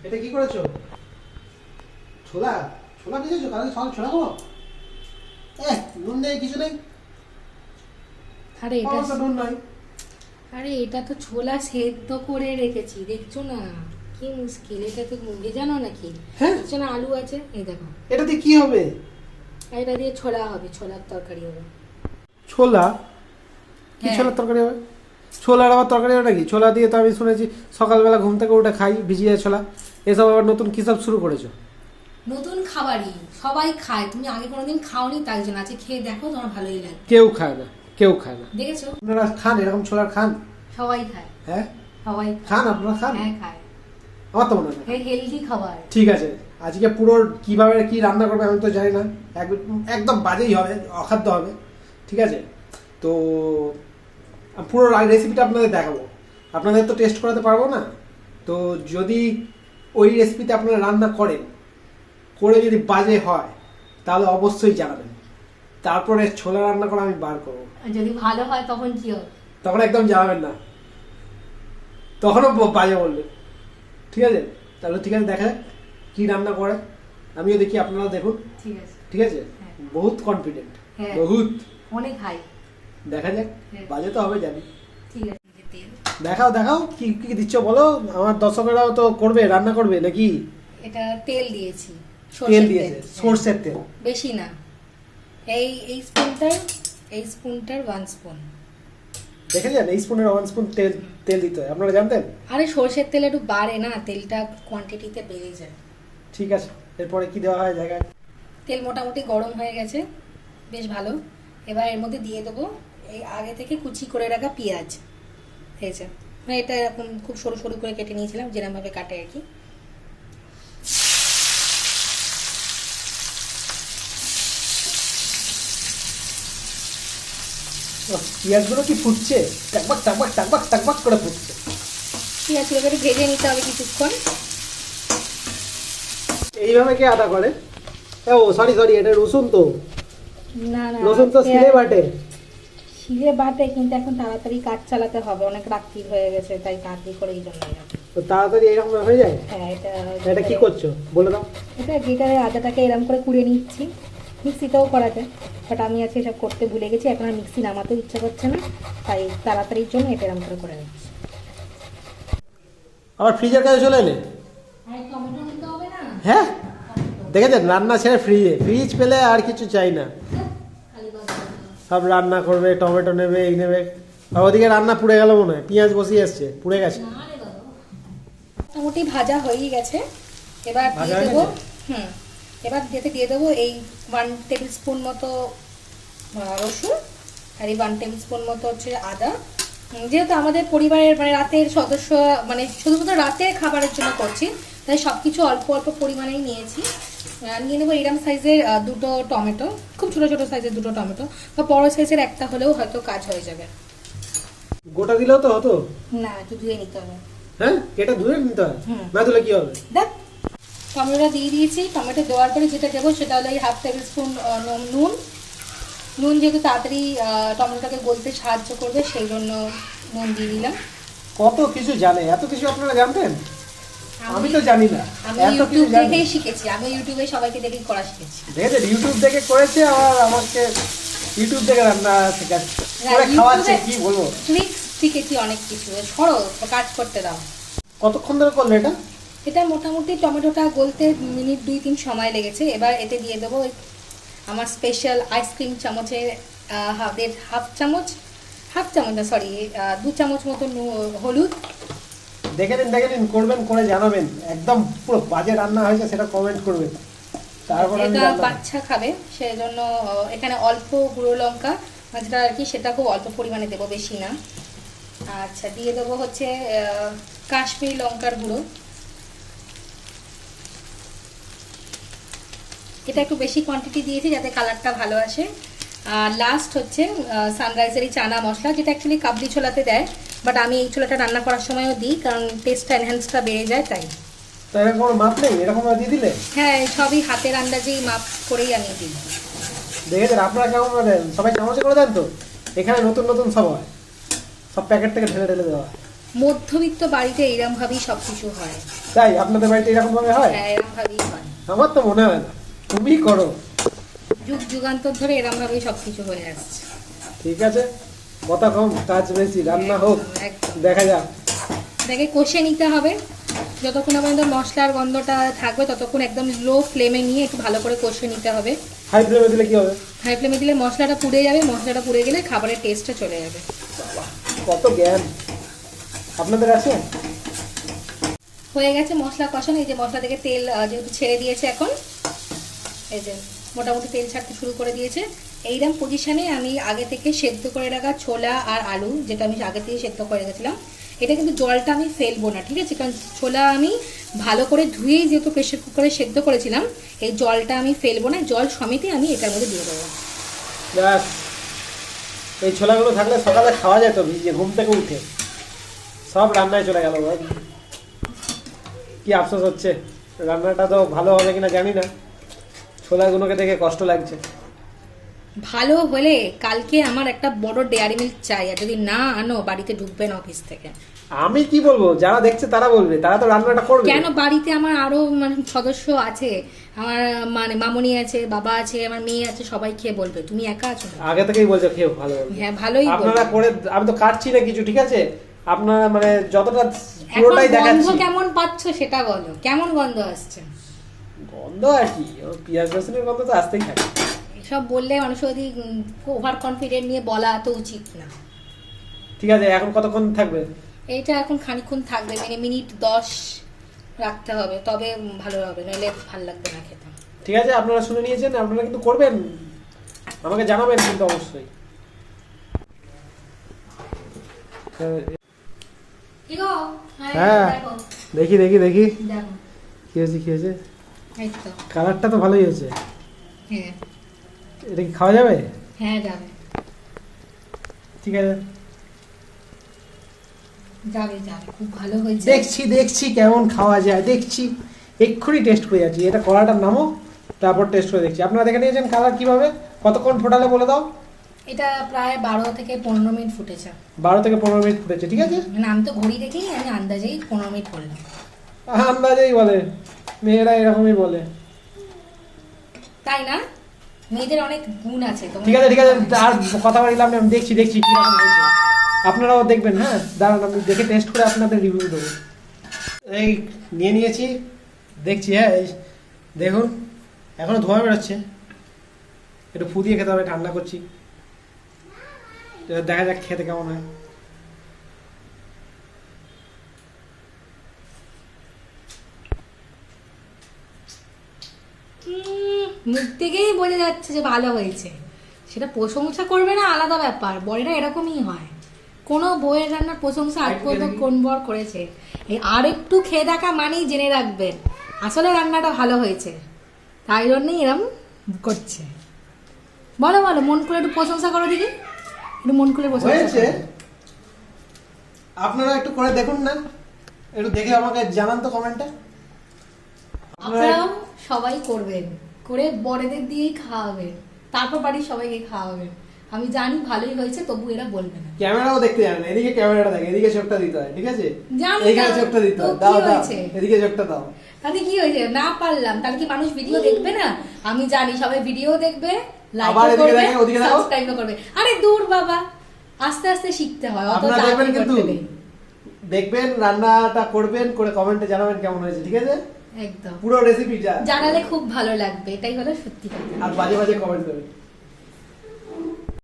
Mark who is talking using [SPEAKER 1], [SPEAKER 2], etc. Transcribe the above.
[SPEAKER 1] এটা কি করেছো? ছোলা ছোলা ভিজেছো? কালকে সকালে ছোলা খাবো? নুন নেই, কিছু নেই।
[SPEAKER 2] আরে এটা তো ছোলা সেদ্ধ করে রেখেছি, দেখছো না কি মুশকিল। এটা তো ভেজানো নাকি?
[SPEAKER 1] হ্যাঁ,
[SPEAKER 2] দেখছো না আলু আছে, এই দেখো।
[SPEAKER 1] এটা দিয়ে কি হবে?
[SPEAKER 2] এটা দিয়ে ছোলা হবে, ছোলার তরকারি হবে।
[SPEAKER 1] ছোলা? কি
[SPEAKER 2] হ্যাঁ।
[SPEAKER 1] ছোলার তরকারি হবে? ছোলার আবার তরকারি হবে নাকি? ছোলা দিয়ে তো আমি শুনেছি সকালবেলা ঘুম থেকে উঠে খাই, ভিজিয়ে ছোলা। এসব আবার নতুন কি সব শুরু করেছো?
[SPEAKER 2] নতুন খাবারই, সবাই খায়। তুমি আগে কোনোদিন খাওনি, তাই জন্য আছে খেয়ে দেখো, তোমার ভালোই লাগে।
[SPEAKER 1] কেউ খায় না, কেউ খায় না।
[SPEAKER 2] দেখেছো?
[SPEAKER 1] আপনারা খান এরকম ছোলার? খান?
[SPEAKER 2] সবাই খায়।
[SPEAKER 1] হ্যাঁ,
[SPEAKER 2] সবাই
[SPEAKER 1] খান। আপনারা খান?
[SPEAKER 2] হ্যাঁ খায়।
[SPEAKER 1] আমার তো মনে হয় না।
[SPEAKER 2] হেলদি খাবার।
[SPEAKER 1] ঠিক আছে, আজকে পুরো কিভাবে কি রান্না করবে আমি তো জানি না, একদম বাজেই হবে, অখাদ্য হবে। ঠিক আছে, তো পুরো রেসিপিটা আপনাদের দেখাবো। আপনাদের তো টেস্ট করাতে পারবো না, তো যদি ওই রেসিপিতে আপনারা রান্না করেন, করে যদি বাজে হয় তাহলে অবশ্যই জানাবেন। তারপরে ছোলা রান্না করা আমি বার করবো।
[SPEAKER 2] যদি ভালো হয় তখন কি হবে?
[SPEAKER 1] তখন একদম জানাবেন না, তখনও বাজে বলবেন। ঠিক আছে, তাহলে ঠিক আছে, দেখা যাক কি রান্না করে। আমিও দেখি, আপনারা দেখুন।
[SPEAKER 2] ঠিক আছে।
[SPEAKER 1] ঠিক আছে, বহুত কনফিডেন্ট,
[SPEAKER 2] হ্যাঁ,
[SPEAKER 1] বহুত।
[SPEAKER 2] অনেক হাই।
[SPEAKER 1] দেখা যাক, বাজে তো হবে জানি।
[SPEAKER 2] ঠিক আছে, তেল
[SPEAKER 1] দেখাও দেখাও, কি কি দিচ্ছ বলো, আমার দর্শকেরাও তো করবে, রান্না করবে নাকি।
[SPEAKER 2] এটা তেল দিয়েছি,
[SPEAKER 1] তেল দিয়েছে, সরষের তেল।
[SPEAKER 2] বেশি না, এই স্পুনটার 1 স্পুন।
[SPEAKER 1] দেখেছেন, এই স্পুনের 1 স্পুন তেল তেল দিতে হয়, আপনারা জানতেন?
[SPEAKER 2] আরে সরষের তেল একটু বাড়ে না, তেলটা কোয়ান্টিটিতে বেড়ে যায়।
[SPEAKER 1] ঠিক আছে, এরপরে কি দেওয়া হয় জায়গায়?
[SPEAKER 2] তেল মোটামুটি গরম হয়ে গেছে, বেশ ভালো। এবার এর মধ্যে দিয়ে দেবো এই আগে থেকে কুচি করে রাখা পেঁয়াজ। হয়েছে, মানে এটা এরকম খুব সরু সরু করে কেটে নিয়েছিলাম, যেরকমভাবে কাটে আর কি।
[SPEAKER 1] পেঁয়াজগুলো কি ফুটছে? টাকবাক টাকবাক টাকবাক টাকবাক করে ফুটছে।
[SPEAKER 2] পেঁয়াজগুলোকে একটু ভেজে নিতে হবে কিছুক্ষণ।
[SPEAKER 1] এইভাবে কে আদা করে? ও সরি সরি, এটা রসুন তো।
[SPEAKER 2] না না,
[SPEAKER 1] রসুন তো শিলে বাটে।
[SPEAKER 2] শিলে বাটে, কিন্তু এখন তাড়াতাড়ি কাজ চালাতে হবে, অনেক রাত্রি হয়ে গেছে, তাই তাড়াতাড়ি করে এই জন্য।
[SPEAKER 1] তো তাড়াতাড়ি এরকম হয়ে যায়?
[SPEAKER 2] হ্যাঁ,
[SPEAKER 1] এটা কি করছো বলে দাও।
[SPEAKER 2] এটা গ্রেটারে আদাটাকে এরকম করে কুড়িয়ে নিচ্ছি। মিক্সিতেও করা যায়, বাট আমি আজকে এসব করতে ভুলে গেছি, এখন আর মিক্সি নামাতেও ইচ্ছা করছে না, তাই তাড়াতাড়ির জন্য এটা এরকম করে নিচ্ছি।
[SPEAKER 1] আবার ফ্রিজের কাছে চলে এলে?
[SPEAKER 2] টমেটো নিতে হবে না?
[SPEAKER 1] হ্যাঁ, দেখেছেন, রান্না ছেড়ে ফ্রিজ পেলে আর কিছু চাই না। সব রান্না করবে, টমেটো নেবে, এই নেবে। আর ওদিকে রান্না পুড়ে গেল মনে হয়, পেঁয়াজ বসিয়ে এসছে, পুড়ে গেছে।
[SPEAKER 2] মোটামুটি ভাজা হয়েই গেছে, এবার দিয়ে দেবো। এবার দিয়ে দেবো এই 1 টেবিল স্পুন মতো রসুন, আর এই 1 টেবিল স্পুন মতো হচ্ছে আদা। যেহেতু আমাদের পরিবারের মানে রাতের সদস্য, মানে শুধুমাত্র রাতের খাবারের জন্য করছি, তাই সব কিছু অল্প অল্প পরিমাণেই নিয়েছি। নিয়ে নেবো এরকম সাইজের 2টো টমেটো, খুব ছোটো ছোটো সাইজের 2টো টমেটো, বা বড়ো সাইজের একটা হলেও হয়তো কাজ হয়ে যাবে।
[SPEAKER 1] গোটা দিলেও তো হতো
[SPEAKER 2] না, একটু ধুয়ে নিতে হবে।
[SPEAKER 1] হ্যাঁ, এটা ধুয়ে নিতে হয়, না ধুলে কি হবে?
[SPEAKER 2] দেখ, টমেটোটা দিয়ে দিয়েছি। টমেটো দেওয়ার পরে যেটা দেবো সেটা হলো এই 1/2 টেবিল স্পুন নুন। যেহেতু তাড়াতাড়ি টমেটোটাকে গলতে সাহায্য করবে, সেই জন্য নুন দিয়ে দিলাম।
[SPEAKER 1] কত কিছু জানে, এত কিছু আপনারা জানতেন? আমি তো জানি না।
[SPEAKER 2] আমি ইউটিউব দেখেই শিখেছি, আমি ইউটিউবে সবাইকে দেখেই করা শিখেছি।
[SPEAKER 1] দেখেছেন, ইউটিউব দেখে করেছে, আবার আমাকে ইউটিউব দেখে রান্না শেখাচ্ছে, করে খাওয়াচ্ছে, কি বলবো।
[SPEAKER 2] ট্রিক্স শিখেছি অনেক কিছু, সরো কাজ করতে দাও।
[SPEAKER 1] কতক্ষণ ধরে করলে এটা?
[SPEAKER 2] এটা মোটামুটি টমেটোটা গলতে মিনিট 2-3 সময় লেগেছে। এবার এতে দিয়ে দেবো আমার স্পেশাল আইসক্রিম চামচের হাফ চামচ না, সরি 2 চামচ মতো হলুদ।
[SPEAKER 1] দেখে নিন, করবেন, করে জানাবেন। একদম পুরো বাজে রান্না হয়েছে সেটা কমেন্ট করবেন, তারপর
[SPEAKER 2] এটা বাচ্চা খাবে, সেই জন্য এখানে অল্প গুঁড়ো লঙ্কা যেটা আর কি, সেটা খুব অল্প পরিমাণে দেবো, বেশি না। আচ্ছা, দিয়ে দেবো হচ্ছে কাশ্মীরি লঙ্কার গুঁড়ো, এটা একটু বেশি কোয়ান্টিটি দিয়েছি যাতে কালারটা ভালো আসে। আর লাস্ট হচ্ছে সানরাইজের চানা মশলা, যেটা অ্যাকচুয়ালি কাবলি ছোলাতে দেয়, বাট আমি এই ছোলাটা রান্না করার সময়ও দিই, কারণ টেস্টটা এনহ্যান্সটা বেড়ে যায়, তাই।
[SPEAKER 1] তো এরকম কোনো মাপ নেই, এরকম দিয়ে দিলে?
[SPEAKER 2] হ্যাঁ, সবই হাতের আন্দাজেই মাপ করেই আমি দিই।
[SPEAKER 1] দেখেছেন আপনারা কেমন দেন? সবাই চামচে করে দেন তো? এখানে নতুন নতুন সব হয়, সব প্যাকেট থেকে ঢেলে ঢেলে দেওয়া।
[SPEAKER 2] মধ্যবিত্ত বাড়িতে এরকম ভাবেই সবকিছু হয়।
[SPEAKER 1] তাই আপনাদের বাড়িতে এরকম ভাবে হয়?
[SPEAKER 2] হ্যাঁ, এরকম ভাবেই হয়।
[SPEAKER 1] আমার তো মনে হয় না, তুমি করো।
[SPEAKER 2] যুগ যুগান্তর ধরে এরকম ভাবেই সবকিছু হয়ে আসছে।
[SPEAKER 1] ঠিক আছে, কথা কম কাজ বেশি, রান্না হোক,
[SPEAKER 2] একদম।
[SPEAKER 1] দেখা যাক।
[SPEAKER 2] এটাকে কষে নিতে হবে, যতক্ষণ পর্যন্ত মশলার গন্ধটা থাকবে ততক্ষণ একদম লো ফ্লেমে নিয়ে একটু ভালো করে কষে নিতে হবে।
[SPEAKER 1] হাই ফ্লেমে দিলে কি হবে?
[SPEAKER 2] হাই ফ্লেমে দিলে মশলাটা পুড়ে যাবে, মশলাটা পুড়ে গেলে খাবারের টেস্টটা চলে যাবে।
[SPEAKER 1] কত জ্ঞান আপনাদের আছে।
[SPEAKER 2] হয়ে গেছে মশলা কষানো। এই যে মশলা থেকে তেল যেহেতু ছেড়ে দিয়েছে এখন, এই যে মোটামুটি তেল ছাড়তে শুরু করে দিয়েছে। এইরকম পজিশনে আমি আগে থেকে সেদ্ধ করে রাখা ছোলা আর আলু, যেটা আমি আগে থেকে সেদ্ধ করে রেখেছিলাম, এটা কিন্তু জলটা আমি ফেলবো না, ঠিক আছে? কারণ ছোলা আমি ভালো করে ধুয়েই যেহেতু প্রেশার কুকারে সেদ্ধ করেছিলাম, এই জলটা আমি ফেলবো না, জল সমেতই আমি এটার মধ্যে দিয়ে দেবো।
[SPEAKER 1] ব্যাস, এই ছোলাগুলো থাকলে সকালে খাওয়া যায় তো, ভিজিয়ে ঘুম থেকে উঠে সব রান্নায় চলে গেল। কি আফসোস হচ্ছে, রান্নাটা তো ভালো হবে কিনা জানি না, ছোলাগুলোকে দেখে কষ্ট লাগছে।
[SPEAKER 2] ভালো হলে কালকে আমার একটা বড় ডেয়ারি মিল্ক চাই, আর যদি না আনো বাড়িতে ঢুকবেন অফিস থেকে।
[SPEAKER 1] আমি কি বলবো, যারা দেখছে তারা বলবে, তারা তো রান্নাটা করবে।
[SPEAKER 2] কেন, বাড়িতে আমার আরো মানে সদস্য আছে, আমার মানে মামনি আছে, বাবা আছে, আমার মেয়ে আছে, সবাই খেয়ে বলবে তুমি একা আছো না।
[SPEAKER 1] আগে থেকেই বলছো খেয়ে ভালো বলবে।
[SPEAKER 2] হ্যাঁ, ভালোই
[SPEAKER 1] আপনারা
[SPEAKER 2] বলবে।
[SPEAKER 1] করে, আমি তো কাটছি না কিছু, ঠিক আছে? আপনারা মানে যতটা
[SPEAKER 2] এখন
[SPEAKER 1] পুরোটাই
[SPEAKER 2] গন্ধ
[SPEAKER 1] দেখাচ্ছি।
[SPEAKER 2] কেমন পাচ্ছ সেটা বলো, কেমন গন্ধ আসছে?
[SPEAKER 1] গন্ধ আর কি, পেঁয়াজ রসুনের গন্ধ তো আসতেই থাকে।
[SPEAKER 2] এসব বললে মানুষ যদি ওভার কনফিডেন্ট নিয়ে বলা তো উচিত না।
[SPEAKER 1] ঠিক আছে, এখন কতক্ষণ থাকবে?
[SPEAKER 2] এইটা এখন খানিকক্ষণ থাকবে, মানে মিনিট 10 রাখতে হবে, তবে ভালো হবে, নইলে ভালো লাগবে না খেতে।
[SPEAKER 1] ঠিক আছে, আপনারা শুনে নিয়েছেন, আপনারা কিন্তু করবেন, আমাকে জানাবেন কিন্তু অবশ্যই।
[SPEAKER 2] কি গো?
[SPEAKER 1] হ্যাঁ,
[SPEAKER 2] দেখো,
[SPEAKER 1] দেখি দেখি দেখি
[SPEAKER 2] দেখো।
[SPEAKER 1] কি হয়েছে, কি হয়েছে?
[SPEAKER 2] এই তো।
[SPEAKER 1] কালারটা তো ভালোই হয়েছে।
[SPEAKER 2] হ্যাঁ,
[SPEAKER 1] এটা কি খাওয়া যাবে?
[SPEAKER 2] হ্যাঁ যাবে,
[SPEAKER 1] ঠিক আছে,
[SPEAKER 2] যাবে যাবে, খুব ভালো হয়েছে।
[SPEAKER 1] দেখছি দেখছি কেমন খাওয়া যায়, দেখছি এক্ষুনি টেস্ট করে যাচ্ছি। এটা কড়াটার নামও, তারপর টেস্ট করে দেখছি। আপনারা দেখে নিয়েছেন কালার কিভাবে, কতক্ষণ ফোটালে বলে দাও।
[SPEAKER 2] এটা প্রায় 12 থেকে 15 মিনিট ফুটেছে।
[SPEAKER 1] 12 থেকে 15 মিনিট ফুটেছে, ঠিক আছে?
[SPEAKER 2] মানে আমি তো ঘড়ি দেখেই আমি আন্দাজেই 15 মিনিট করলাম।
[SPEAKER 1] আন্দাজেই বলে, মেয়েরা এরকমই বলে।
[SPEAKER 2] তাই না? মেয়েদের অনেক গুণ আছে।
[SPEAKER 1] ঠিক আছে ঠিক আছে, আর কথা বললাম না, আমি দেখছি দেখছি কিরকম হয়েছে। আপনারাও দেখবেন। হ্যাঁ দাঁড়ান, আমি দেখে টেস্ট করে আপনাদের রিভিউ দেবো। এই নিয়ে নিয়েছি, দেখছি। হ্যাঁ এই দেখুন, এখনো ধোঁয়া বেরোচ্ছে, একটু ফু দিয়ে খেতে হবে, ঠান্ডা করছি। এবার দেখা যাক খেতে কেমন হয়।
[SPEAKER 2] মুখ থেকেই বোঝা যাচ্ছে যে ভালো হয়েছে। সেটা প্রশংসা করবে না আলাদা ব্যাপার, বরেরা এরকমই হয়। কোনো বউয়ের রান্নার প্রশংসা আজ পর্যন্ত কোন বর করেছে? এই আর একটু খেয়ে দেখা মানেই জেনে রাখবেন আসলে রান্নাটা ভালো হয়েছে, তাই জন্যই এরম করছে। বলো বলো, মন করে একটু প্রশংসা করো দেখি, একটু মন করে প্রশংসা
[SPEAKER 1] হয়েছে,
[SPEAKER 2] করো।
[SPEAKER 1] আপনারা একটু করে দেখুন না, একটু দেখে আমাকে জানান তো কমেন্টে।
[SPEAKER 2] আপনারাও সবাই করবেন, করে বড়দের দিয়েই খাওয়াবেন, তারপর বাড়ির সবাইকে খাওয়াবেন। আমি জানি ভালোই হয়েছে, তবু এরা বলবে না।
[SPEAKER 1] ক্যামেরাও দেখতে জানে না, এদিকে ক্যামেরাটা দেখে, এদিকে চোখটা দিতে হয়, ঠিক আছে?
[SPEAKER 2] জানি
[SPEAKER 1] এদিকে
[SPEAKER 2] না,
[SPEAKER 1] চোখটা দিতে
[SPEAKER 2] তো
[SPEAKER 1] হয়,
[SPEAKER 2] কি
[SPEAKER 1] দাও দাও,
[SPEAKER 2] হয়েছে?
[SPEAKER 1] এদিকে চোখটা দাও।
[SPEAKER 2] তাতে কি হয়েছে? না পারলাম তাহলে কি মানুষ ভিডিও দেখবে না? আমি জানি সবাই ভিডিও দেখবে, লাইক
[SPEAKER 1] আবার এদিকে
[SPEAKER 2] করবে,
[SPEAKER 1] দেখে, ওদিকে দেখো।
[SPEAKER 2] সাবস্ক্রাইবও করবে। আরে দূর বাবা, আস্তে আস্তে শিখতে হয়, অত
[SPEAKER 1] আপনারা দেখবেন
[SPEAKER 2] তাড়াতাড়ি
[SPEAKER 1] কিন্তু,
[SPEAKER 2] করতে নেই।
[SPEAKER 1] দেখবেন, রান্নাটা করবেন, করে কমেন্টে জানাবেন কেমন হয়েছে, ঠিক আছে?
[SPEAKER 2] একদম
[SPEAKER 1] পুরো রেসিপিটা
[SPEAKER 2] জানালে খুব ভালো লাগবে, এটাই হলো সত্যি কথা।
[SPEAKER 1] আর বাজে বাজে কমেন্ট করবেন।